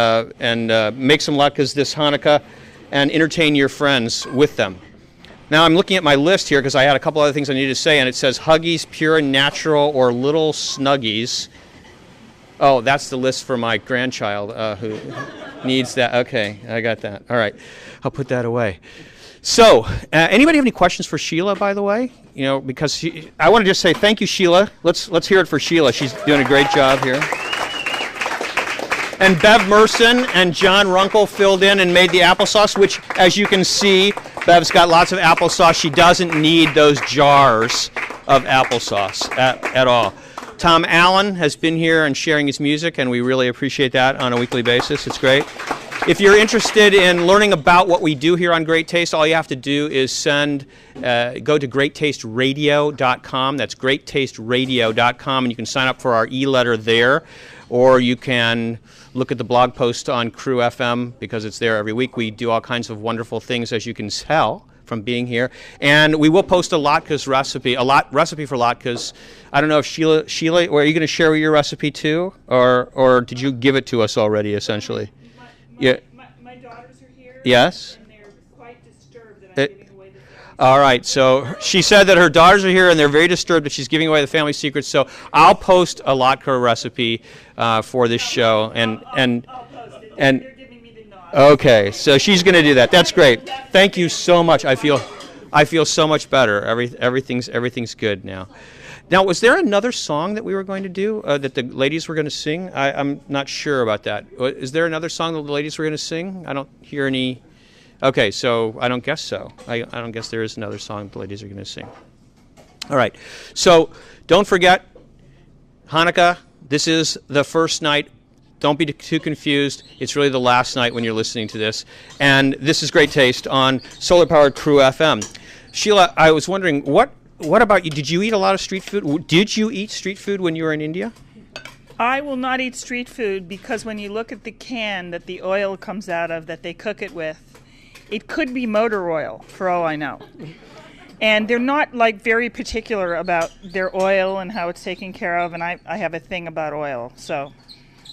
make some latkes this Hanukkah and entertain your friends with them. Now I'm looking at my list here because I had a couple other things I needed to say, and it says Huggies, Pure and Natural, or Little Snuggies. Oh, that's the list for my grandchild who needs that. Okay, I got that. All right, I'll put that away. So, anybody have any questions for Sheila, by the way? Because I want to just say thank you, Sheila. Let's hear it for Sheila. She's doing a great job here. And Bev Merson and John Runkle filled in and made the applesauce, which, as you can see, Bev's got lots of applesauce. She doesn't need those jars of applesauce at all. Tom Allen has been here and sharing his music, and we really appreciate that on a weekly basis. It's great. If you're interested in learning about what we do here on Great Taste, all you have to do is go to greattasteradio.com. That's greattasteradio.com, and you can sign up for our e-letter there, or you can look at the blog post on Crew FM because it's there every week. We do all kinds of wonderful things, as you can tell from being here. And we will post a latkes recipe, recipe for latkes. I don't know if Sheila, are you going to share your recipe too? Or did you give it to us already, essentially? My daughters are here. Yes? And they're quite disturbed All right, so she said that her daughters are here and they're very disturbed that she's giving away the family secrets. So I'll post a latke recipe for this show, and okay, so she's going to do that. That's great. Thank you so much. I feel so much better. Everything's good now. Now, was there another song that we were going to do that the ladies were going to sing? I'm not sure about that. Is there another song that the ladies were going to sing? I don't hear any. Okay, so I don't guess so. I don't guess there is another song the ladies are going to sing. All right, so don't forget, Hanukkah, this is the first night. Don't be too confused. It's really the last night when you're listening to this. And this is Great Taste on Solar-Powered Crew FM. Sheila, I was wondering, what about you? Did you eat a lot of street food? Did you eat street food when you were in India? I will not eat street food because when you look at the can that the oil comes out of that they cook it with, it could be motor oil, for all I know. And they're not, like, very particular about their oil and how it's taken care of, and I have a thing about oil, so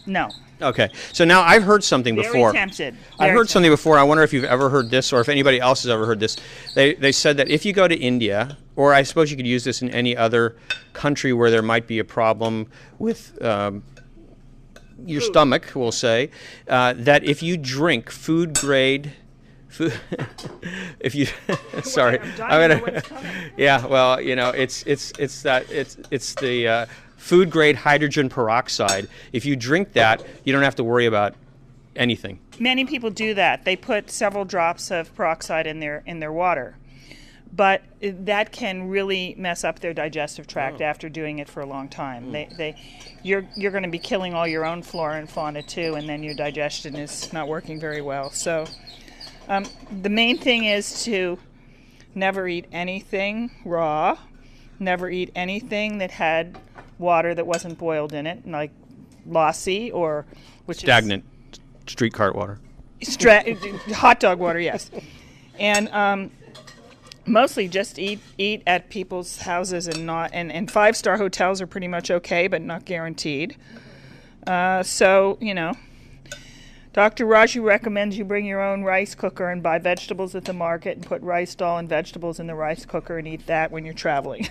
no. Okay, so now I've heard something before. Very tempted. I've heard something before. I wonder if you've ever heard this or if anybody else has ever heard this. They said that if you go to India, or I suppose you could use this in any other country where there might be a problem with your stomach, we'll say, that if you drink food-grade if you sorry, I'm gonna yeah, well, you know, it's the food grade hydrogen peroxide. If you drink that, you don't have to worry about anything. Many people do that. They put several drops of peroxide in their water, but that can really mess up their digestive tract after doing it for a long time. You're going to be killing all your own flora and fauna too, and then your digestion is not working very well. So. The main thing is to never eat anything raw, never eat anything that had water that wasn't boiled in it, like lassi or stagnant street cart water. Hot dog water, yes. And mostly just eat at people's houses and not and 5-star hotels are pretty much okay, but not guaranteed. So, you know. Dr. Raju recommends you bring your own rice cooker and buy vegetables at the market and put rice dal and vegetables in the rice cooker and eat that when you're traveling.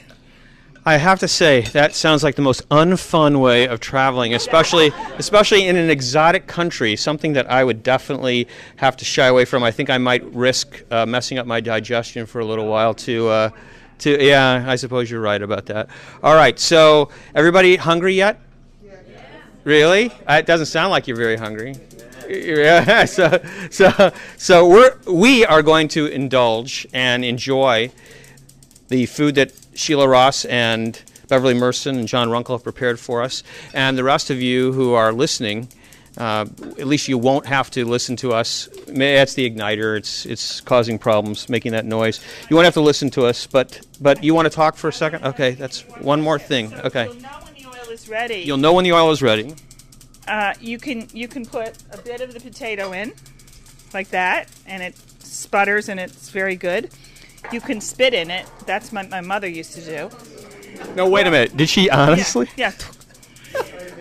I have to say, that sounds like the most unfun way of traveling, especially in an exotic country, something that I would definitely have to shy away from. I think I might risk messing up my digestion for a little while yeah, I suppose you're right about that. All right, so everybody hungry yet? Yeah. Really? It doesn't sound like you're very hungry. Yeah, so we are going to indulge and enjoy the food that Sheila Ross and Beverly Merson and John Runkle have prepared for us, and the rest of you who are listening, at least you won't have to listen to us. That's the igniter; it's causing problems, making that noise. You won't have to listen to us, but you want to talk for a second? Okay, that's one more thing. Okay. You'll know when the oil is ready. You'll know when the oil is ready. You can put a bit of the potato in, like that, and it sputters and it's very good. You can spit in it. That's what my mother used to do. No, wait a minute. Did she honestly? Yeah.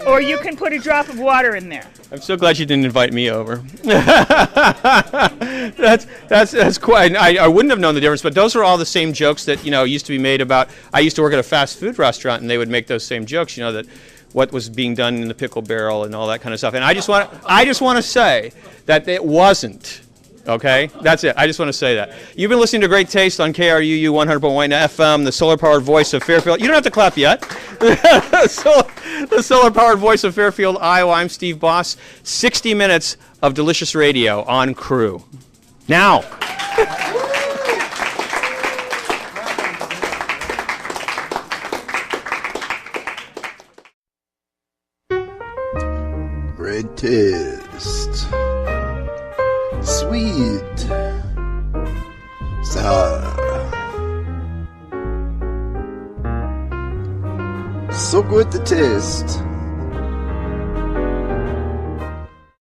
Or you can put a drop of water in there. I'm so glad you didn't invite me over. That's quite. I wouldn't have known the difference, but those are all the same jokes that used to be made about. I used to work at a fast food restaurant, and they would make those same jokes. That what was being done in the pickle barrel and all that kind of stuff. And I just want to say that it wasn't. Okay, that's it. I just want to say that. You've been listening to Great Taste on KRUU 100.1 FM, the solar-powered voice of Fairfield. You don't have to clap yet. The solar-powered voice of Fairfield, Iowa. I'm Steve Boss. 60 minutes of delicious radio on Crew. Now. Great Taste. Sweet, sour, so good to taste.